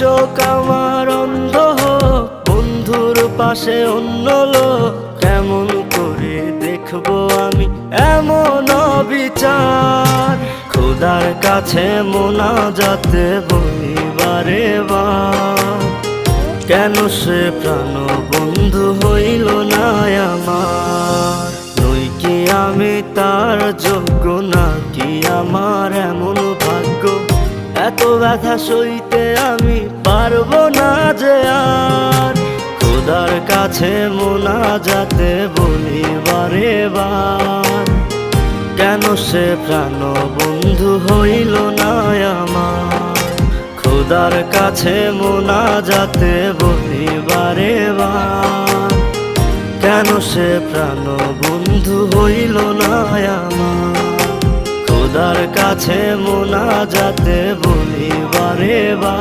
চোখ আমার অন্ধ হোক, বন্ধুর পাশে অন্য লোক, কেমন করে দেখবো আমি এমন অবিচার। খোদার কাছে মোনাজাতে বলি বারে বার, কেন সে প্রাণ বন্ধু হইল না আমার। নই কি আমি তার যোগ্য, নাকি আমার এমন ভাগ্য, এত ব্যথা সইতে আমি পারবো না যে আর। খোদার কাছে মোনাজাতে বলি বারে বার, কেন সে প্রাণ বন্ধু হইল না আমার। খোদার কাছে মোনাজাতে বলি বারে বার, কেন সে প্রাণ বন্ধু হইল না আমার। খোদার কাছে মোনাজাতে বলি বারে বার।